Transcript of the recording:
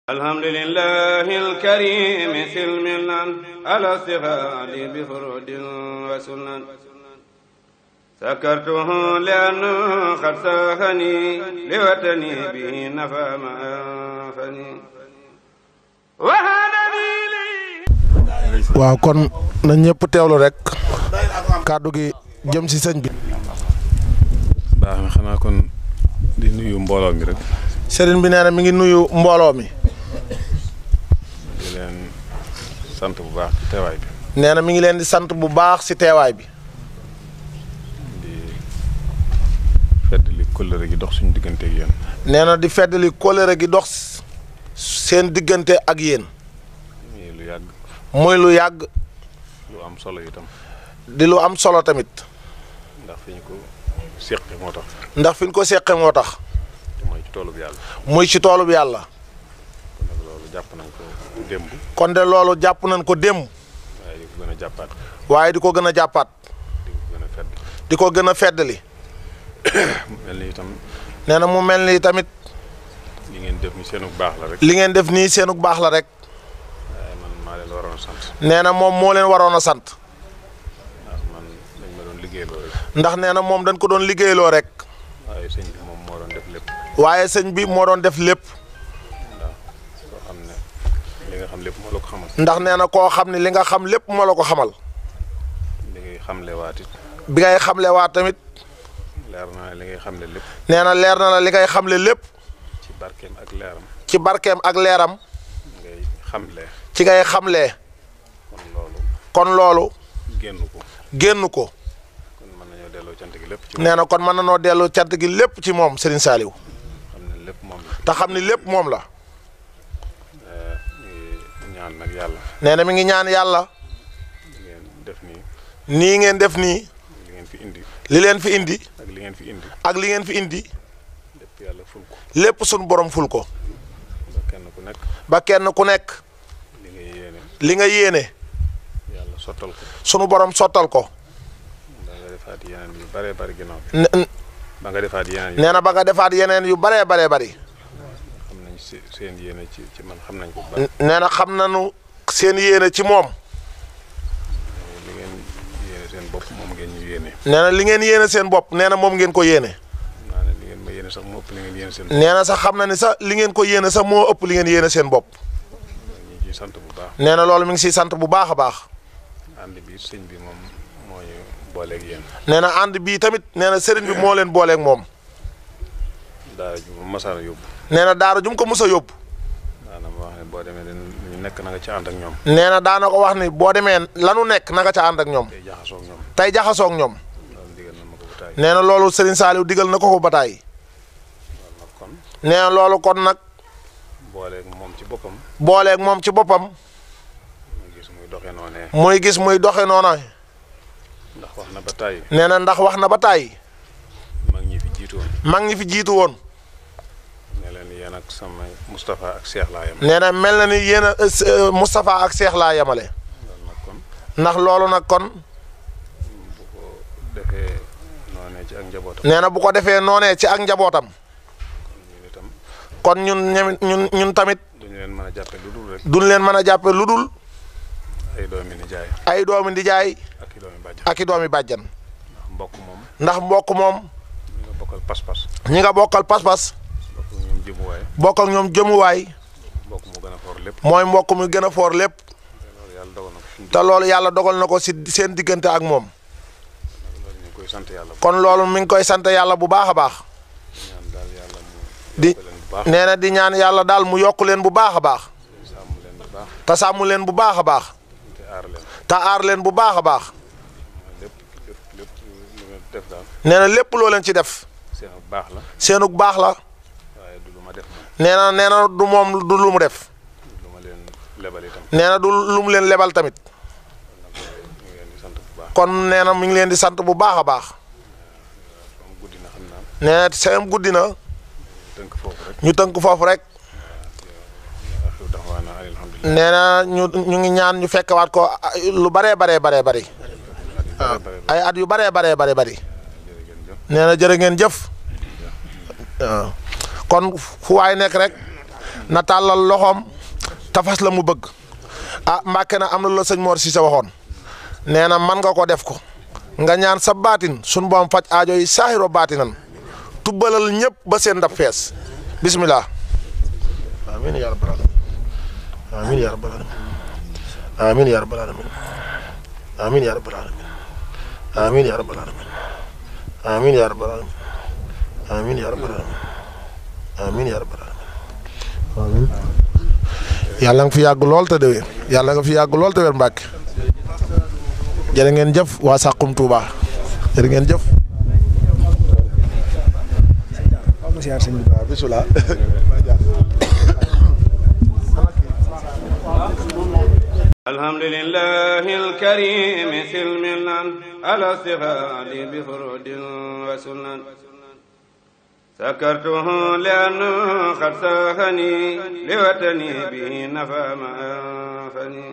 alhamdulillahi alkarimi silmilan ala stighaali bi furudin wa sunan sakartuhu li'anna qad saahani liwatani bihi nafa ma anfani waaw kon na ñëpp teewlu rek kàddu gi jëm ci sëñ bi. baax na xanaa kon di nuyu mbooloo mi rek. sëriñ bi nee na mi ngi nuyu mbooloo mi. di leen sant bu baax ci teewaay bi. nee na mi ngi leen di sant bu baax ci teewaay bi. di feddali kóllëre gi dox suñu diggante ak yéen. nee na di feddali kóllëre gi dox seen diggante ak yéen. muy lu yàgg. muy lu yàgg. lu am solo itam. di lu am solo tamit. ndax fi ñu ko seqe moo tax. ndax fi ñu ko seqe moo tax. mooy ci toolub yàlla. muy ci toolub yàlla. kon nag loolu jàpp nañ ko démb. kon de loolu jàpp nañ ko démb. waaye di ko gën a jàppaat. waaye di ko gën a jàppaat. di ko gën a fedd. di ko gën a feddali. mel ni itam. nee na mu mel ni tamit. li ngeen def ni seenug baax la rek. li ngeen def nii seenug baax la rek. waaye man maa leen waroon a sant. nee na moom moo leen waroon a sant. ndax man dañ ma doon liggéeyloo rek. ndax nee na moom dañ ko doon liggéeyloo rek. waaye sëñ bi moom moo doon def lépp. waaye sëñ bi moo doon def lépp. ndax koo xam ne li nga xam lépp moo la ko xamal. ndax nee na koo xam ne li nga xam lépp moo la ko xamal. li ngay xamle waat it. bi ngay xamle waat tamit. leer na li ngay xamle lépp. nee na leer na la li ngay xamle lépp. ci barkeem ak leeram. ci barkeem ak leeram. ngay xamle. ci ngay xamlee. kon loolu. génn ko. génn ko. kon mën nañoo delloo cant gi lépp. ci nee na kon mën nañoo delloo cant gi lépp ci moom Serigne Saliou. xam ne lépp moom la. te xam ni lépp moom la. ñu ñaan nag yàlla. nee na mi ngi ñaan yàlla. ngeen def nii. nii ngeen def nii. li ngeen fi indi. li leen fi indi. ak li ngeen fi indi. ak li ngeen fi indi. lépp yàlla ful ko. lépp sunu borom ful ko. ba kenn ku nekk. ba kenn ku nekk. li nga yéene. li nga yéene. yàlla sottal ko. sunu borom sottal ko. ba nga defaat yeneen yu baree bari ginnaaw bi. nee ba nga defaat yeneen yu. na ba nga defaat yeneen yu baree bari. xam nañ seen yéene ci man xam nañ ko bu baax. nee na xam nañu seen yéene ci moom. li ngeen yéene seen bopp moom ngeen ñu yéene. nee na li ngeen yéene seen bopp nee na moom ngeen ko yéene. naa ne li ngeen ma yéene sax moo ëpp li ngeen yéene seen bopp. nee na sax xam na ni sax li ngeen ko yéene sax moo ëpp li ngeen yéene seen bopp. ñu ngi ciy sant bu baax. nee na loolu mi ngi siy sant bu baax a baax. ànd bi sëñ bi moom moo ñu booleeg yéen. nee na ànd bii tamit nee na sëriñ bi moo leen booleeg moom. daara ju masaara yóbbu. nee na daara ju mu ko mës a yóbbu. daana ma wax ne boo demee ñu nekk na nga ci ànd ak ñoom. nee na daana ko wax ni boo demee lanu nekk na nga ca ànd ak ñoom. tey jaxasoo ak ñoom. tey jaxasoo ak ñoom. loolu digal na ma ko ba taay. nee na loolu Serigne Saliou digal na ko ba taay. loolu nag kon. nee na loolu kon nag. booleeg moom ci boppam. booleeg moom ci boppam. muy gis muy doxee noonee. muy gis muy doxe noona. ndax wax na ba taay. nee na ndax wax na ba taay. mag ñi fi jiitu woon. mag ñi fi jiitu woon. ne leen yéen ak sama Moustapha ak Cheikh laa yem. nee na mel na ni yéen a Moustapha ak Cheikh laa yemale. loolu nag kon. ndax loolu nag kon. bu ko defee noonee ci ak njabootam. nee na bu ko defee noonee ci ak njabootam. ñun itam. kon ñun tamit. duñu leen mën a jàppe lu dul rek. duñ leen mën a jàppe lu dul. ay doomi nijaay. ay doomi ndijaay. ak i doomi bàjjan. ak i doomi bàjjan. ndax mbokk moom. ndax mbokk moom. ñi nga bokkal pas-pas. ñi nga bokkal pas-pas. bokk ak ñoom jëmuwaay. bokk ak ñoom jëmuwaay. mbokk mu gën a foor lépp. mooy mbokk mu gën a foor lépp. te loolu te loolu yàlla yàlla dogal na ko. dogal na ko si seen diggante ak moom. loolu ñu ngi koy sant yàlla. kon loolu mi ngi koy sant yàlla bu baax a baax. ñaan daal yàlla mu. di yokk leen bu baax. nee na di ñaan yàlla daal mu yokk leen bu baax a baax. sàmm leen bu baax. te sàmm leen bu baax a baax. te aar leen. te aar leen bu baax a baax. lépp lu ngeen def daal. nee na lépp loo leen ci def. seen bu baax la. seenug baax la. waaye du lu ma def moom. nee na du moom du lu mu def. lu ma leen lebal itam. nee na du lu mu leen lebal tamit. ñu ngi leen di sant bu baax. kon nee na mi ngi leen di sant bu baax a baax. moom guddi na xam naa. nee na seen guddi na. tënk foofu rek. ñu tënk foofu rek. axiru daxwaana alhamdulilah. nee na ñu ngi ñaan ñu fekkewaat ko lu baree bari. waaw ay at yu baree bari. nee na jërë ngeen jëf. waaw kon fu waay nekk rek na tàllal loxoom tafas la mu bëgg ah Mbàkke na am na la sëñ Mor Cissé waxoon nee na man nga ko def ko nga ñaan sa baatin sunu boom faj aajo yi saahiro baatinan tubbalal ñëpp ba seen ndab fees bismillah amiin yaa rabbal aalamiin amiin yaa rabbal aalamiin amiin yaa rabbal aalamiin amiin yaa rabbal aalamiin amiin yaa rabbal aalamiin amiin yaa rabbal aalamiin amiin yaa rabbal aalamiin amiin yaa rabbal aalamiin yàlla nga fi yàgg lool te déwén yàlla nga fi yàgg lool te wér Mbàkke jërë ngeen jëf waa Saxum Touba jërë ngeen jëf. alhamdulillahil karim silmilan ala istighali bi furudin wa sunan sakartuhu li'anna qad sahani liwatani bihi nafa ma anfani